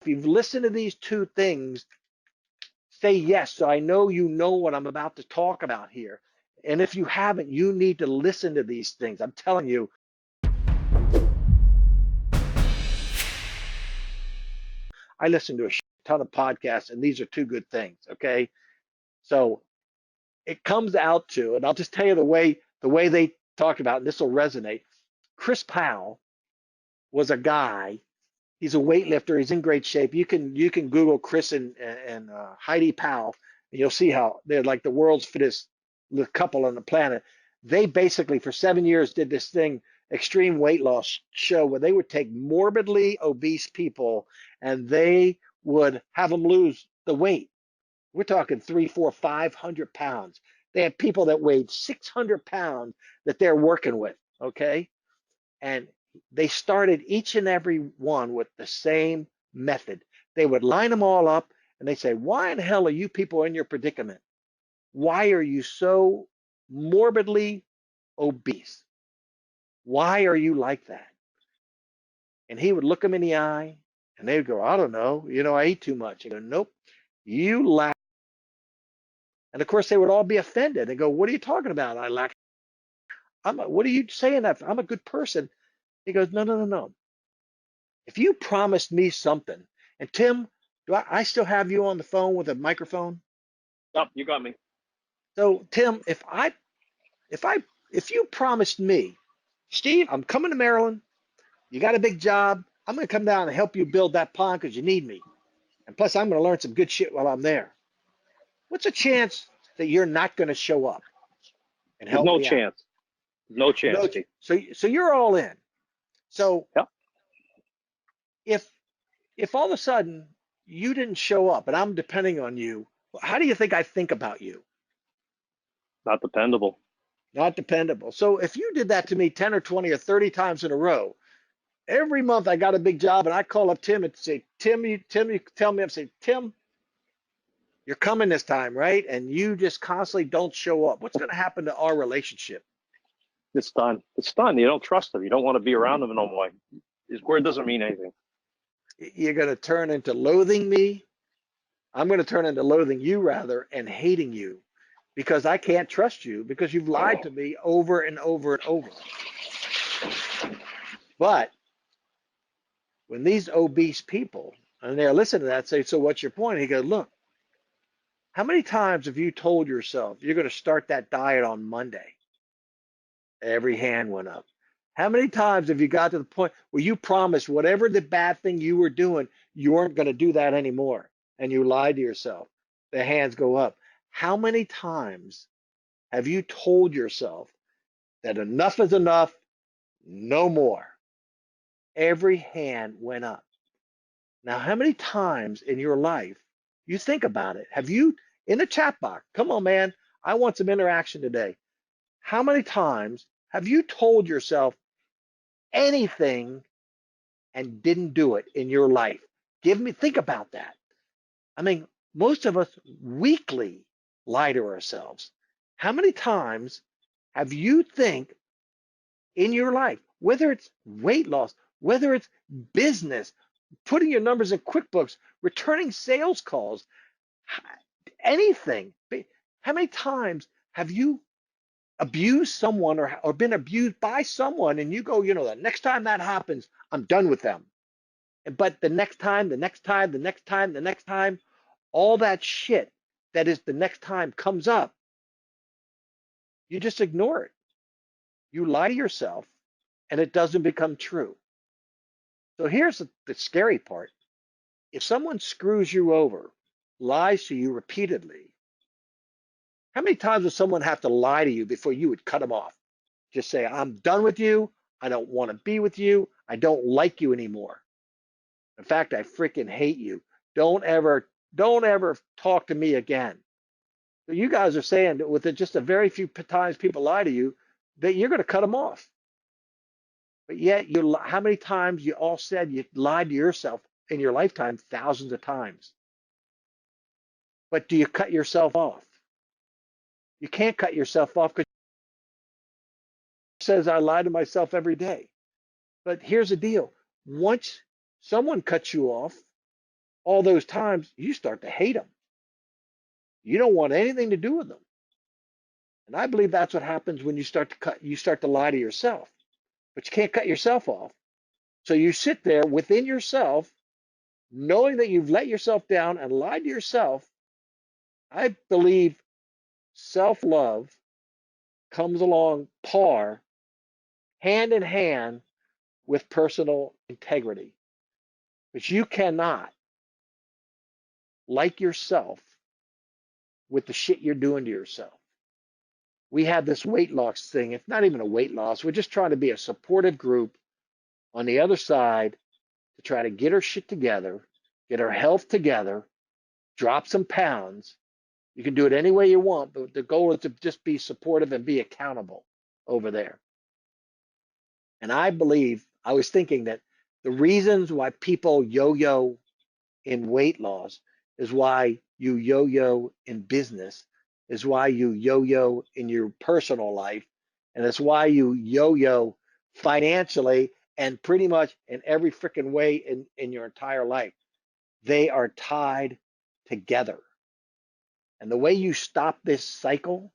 If you've listened to these two things, say yes. So I know you know what I'm about to talk about here. And if you haven't, you need to listen to these things. I'm telling you, I listen to a ton of podcasts, and these are two good things. Okay. So it comes out to, and I'll just tell you the way they talk about it, and this will resonate. Chris Powell was a guy. He's a weightlifter. He's in great shape. You can Google Chris and Heidi Powell, and you'll see how they're like the world's fittest couple on the planet. They basically for 7 years did this thing, extreme weight loss show, where they would take morbidly obese people and they would have them lose the weight. We're talking 300, 400, 500 pounds. They had people that weighed 600 pounds that they're working with. Okay. And they started each and every one with the same method. They would line them all up and they say, why in the hell are you people in your predicament? Why are you so morbidly obese? Why are you like that? And he would look them in the eye and they would go, I don't know. I eat too much. He go, nope, you lack. And of course, they would all be offended and go, what are you talking about? I lack. What are you saying? That I'm a good person. He goes, no, no, no, no. If you promised me something, and Tim, do I still have you on the phone with a microphone? Yep, you got me. So Tim, if I if you promised me, Steve, I'm coming to Maryland, you got a big job, I'm gonna come down and help you build that pond because you need me. And plus I'm gonna learn some good shit while I'm there. What's a chance that you're not gonna show up and There's help no me out? chance. No chance, No, Steve. so you're all in. So Yep. if if all of a sudden you didn't show up and I'm depending on you, how do you think I think about you? Not dependable. Not dependable. So if you did that to me 10 or 20 or 30 times in a row, every month I got a big job and I call up Tim and say, Tim, you tell me, I'm saying, Tim, you're coming this time, right? And you just constantly don't show up. What's going to happen to our relationship? It's done. It's done. You don't trust them. You don't want to be around them no more. His word doesn't mean anything. You're going to turn into loathing me. I'm going to turn into loathing you rather and hating you because I can't trust you because you've lied to me over and over and over. But when these obese people, and they're listening to that, say, so what's your point? He goes, look, how many times have you told yourself you're going to start that diet on Monday? Every hand went up. How many times have you got to the point where you promised whatever the bad thing you were doing, you weren't going to do that anymore? And you lied to yourself. The hands go up. How many times have you told yourself that enough is enough, no more? Every hand went up. Now, how many times in your life, you think about it, have you, in the chat box, come on, man, I want some interaction today. How many times have you told yourself anything and didn't do it in your life? Think about that. I mean, most of us weekly lie to ourselves. How many times have you think in your life, whether it's weight loss, whether it's business, putting your numbers in QuickBooks, returning sales calls, anything. How many times have you abused someone or been abused by someone and you go, the next time that happens, I'm done with them. But the next time, the next time, the next time, the next time, all that shit that is the next time comes up, you just ignore it. You lie to yourself and it doesn't become true. So here's the scary part. If someone screws you over, lies to you repeatedly, how many times does someone have to lie to you before you would cut them off? Just say, I'm done with you. I don't want to be with you. I don't like you anymore. In fact, I freaking hate you. Don't ever talk to me again. So you guys are saying that with just a very few times people lie to you, that you're going to cut them off. But yet, how many times you all said you lied to yourself in your lifetime? Thousands of times. But do you cut yourself off? You can't cut yourself off because it says I lie to myself every day. But here's the deal. Once someone cuts you off, all those times you start to hate them. You don't want anything to do with them. And I believe that's what happens when you start to lie to yourself. But you can't cut yourself off. So you sit there within yourself, knowing that you've let yourself down and lied to yourself. I believe self-love comes along par, hand in hand with personal integrity. But you cannot like yourself with the shit you're doing to yourself. We have this weight loss thing. It's not even a weight loss. We're just trying to be a supportive group on the other side to try to get our shit together, get our health together, drop some pounds. You can do it any way you want, but the goal is to just be supportive and be accountable over there. And I believe, I was thinking that the reasons why people yo-yo in weight loss is why you yo-yo in business, is why you yo-yo in your personal life, and it's why you yo-yo financially and pretty much in every freaking way in your entire life. They are tied together. And the way you stop this cycle,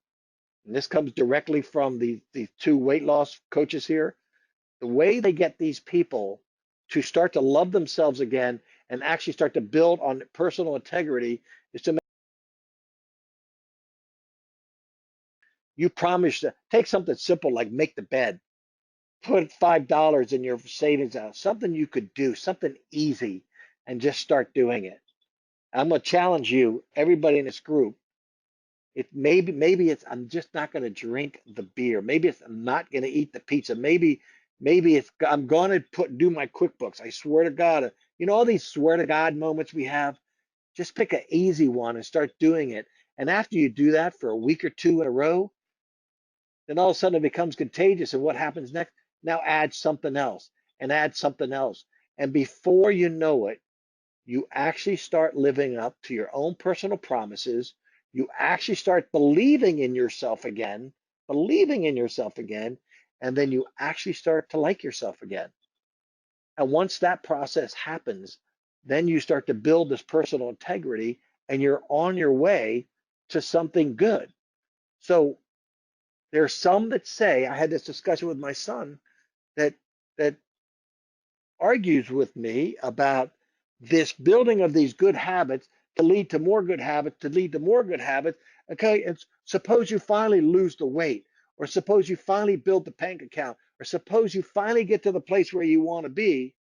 and this comes directly from the two weight loss coaches here, the way they get these people to start to love themselves again and actually start to build on personal integrity is to make you promise to take something simple like make the bed, put $5 in your savings account, something you could do, something easy, and just start doing it. I'm going to challenge you, everybody in this group. It maybe it's I'm just not going to drink the beer. Maybe it's I'm not going to eat the pizza. Maybe it's I'm going to do my QuickBooks. I swear to God, all these swear to God moments we have. Just pick an easy one and start doing it. And after you do that for a week or two in a row, then all of a sudden it becomes contagious. And what happens next? Now add something else and add something else. And before you know it, you actually start living up to your own personal promises. You actually start believing in yourself again, and then you actually start to like yourself again. And once that process happens, then you start to build this personal integrity and you're on your way to something good. So there's some that say, I had this discussion with my son that that argues with me about this building of these good habits to lead to more good habits, to lead to more good habits. Okay, and suppose you finally lose the weight, or suppose you finally build the bank account, or suppose you finally get to the place where you want to be,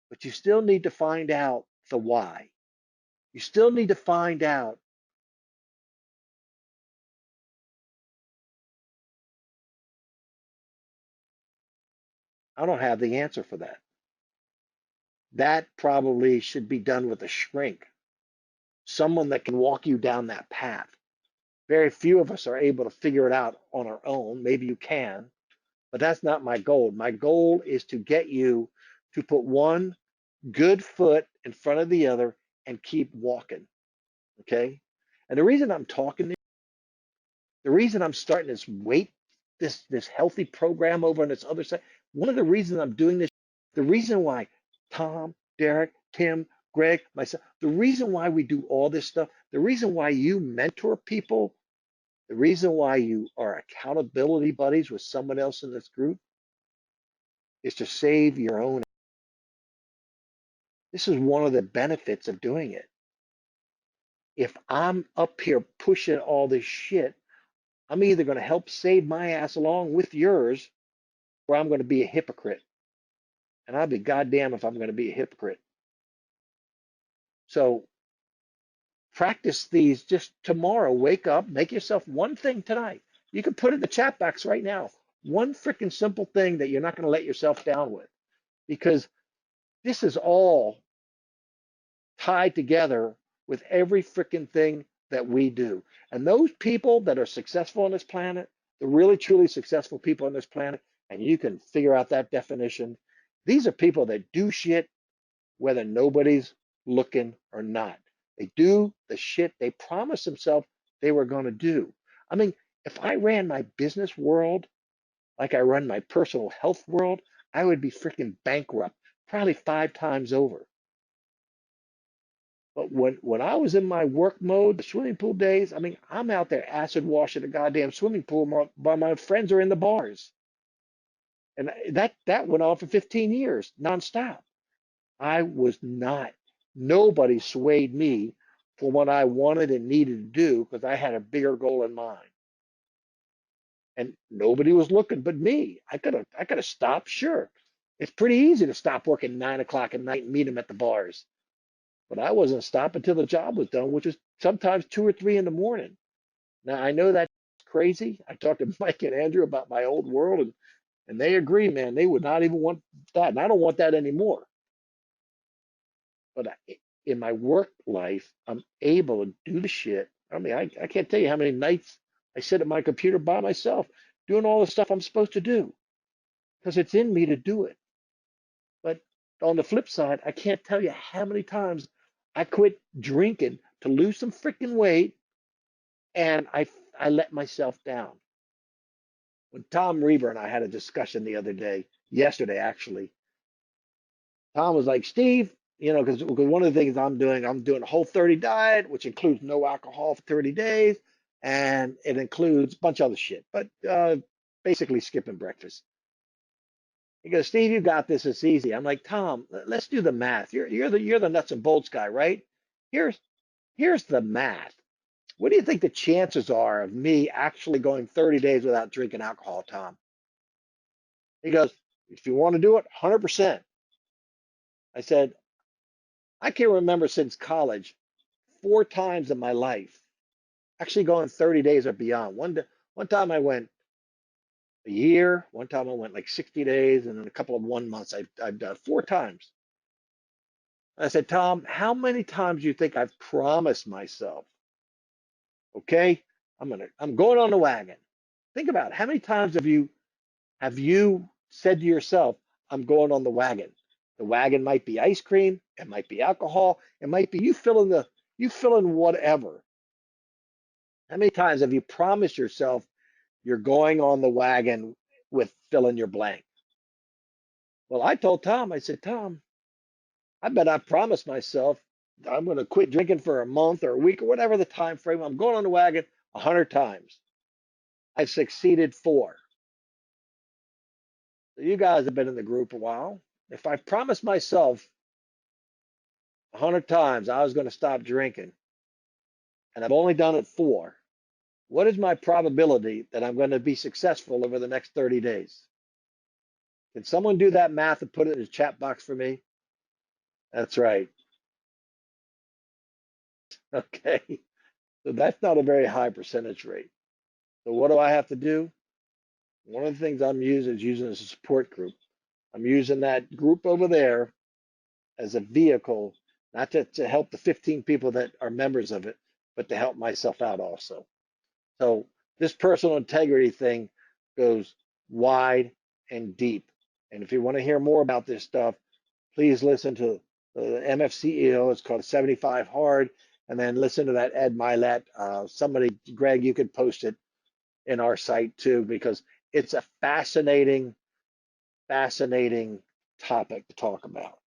but you still need to find out the why. You still need to find out. I don't have the answer for that. That probably should be done with a shrink, someone that can walk you down that path. Very few of us are able to figure it out on our own. Maybe you can, but that's not my goal. My goal is to get you to put one good foot in front of the other and keep walking. Okay. And the reason I'm talking, the reason I'm starting this healthy program over on this other side, one of the reasons I'm doing this, the reason why Tom, Derek, Tim, Greg, myself, the reason why we do all this stuff, the reason why you mentor people, the reason why you are accountability buddies with someone else in this group is to save your own. This is one of the benefits of doing it. If I'm up here pushing all this shit, I'm either going to help save my ass along with yours, or I'm going to be a hypocrite. And I'll be goddamn if I'm going to be a hypocrite. So practice these just tomorrow. Wake up, make yourself one thing tonight. You can put it in the chat box right now. One freaking simple thing that you're not going to let yourself down with. Because this is all tied together with every freaking thing that we do. And those people that are successful on this planet, the really truly successful people on this planet, and you can figure out that definition, these are people that do shit whether nobody's looking or not. They do the shit they promised themselves they were going to do. I mean, if I ran my business world like I run my personal health world, I would be freaking bankrupt, probably 5 times over. But when I was in my work mode, the swimming pool days, I mean, I'm out there acid washing the goddamn swimming pool while my friends are in the bars. And that went on for 15 years, nonstop. I was not, nobody swayed me for what I wanted and needed to do because I had a bigger goal in mind. And nobody was looking but me. I could have stopped, sure. It's pretty easy to stop working 9 o'clock at night and meet them at the bars. But I wasn't stopping until the job was done, which was sometimes 2 or 3 in the morning. Now I know that's crazy. I talked to Mike and Andrew about my old world, and they agree, man. They would not even want that, and I don't want that anymore. But in my work life, I'm able to do the shit. I mean, I can't tell you how many nights I sit at my computer by myself doing all the stuff I'm supposed to do because it's in me to do it. But on the flip side, I can't tell you how many times I quit drinking to lose some freaking weight, and I let myself down. When Tom Reber and I had a discussion the other day, yesterday actually, Tom was like, Steve, because one of the things I'm doing a Whole 30 diet, which includes no alcohol for 30 days, and it includes a bunch of other shit, but basically skipping breakfast. He goes, Steve, you got this. It's easy. I'm like, Tom, let's do the math. You're the nuts and bolts guy, right? Here's here's the math. What do you think the chances are of me actually going 30 days without drinking alcohol, Tom? He goes, if you want to do it, 100%. I said, I can remember since college 4 times in my life actually going 30 days or beyond. One time I went a year, one time I went like 60 days, and then a couple of 1 months. I've done 4 times. I said, Tom, how many times do you think I've promised myself, okay, I'm going on the wagon. Think about it. How many times have you said to yourself, I'm going on the wagon? The wagon might be ice cream, it might be alcohol, it might be you fill in whatever. How many times have you promised yourself you're going on the wagon with fill in your blank? Well, I told Tom, I said, Tom, I bet I promised myself I'm going to quit drinking for a month or a week or whatever the time frame. I'm going on the wagon 100 times. I've succeeded 4. So you guys have been in the group a while. If I promised myself 100 times I was going to stop drinking and I've only done it 4, what is my probability that I'm going to be successful over the next 30 days? Can someone do that math and put it in the chat box for me? That's right. Okay. So that's not a very high percentage rate. So what do I have to do? One of the things I'm using is using as a support group. I'm using that group over there as a vehicle, not to help the 15 people that are members of it, but to help myself out also. So this personal integrity thing goes wide and deep. And if you want to hear more about this stuff, please listen to the MFCEO. It's called 75 Hard. And then listen to that Ed Milet. Greg, you could post it in our site too, because it's a fascinating topic to talk about.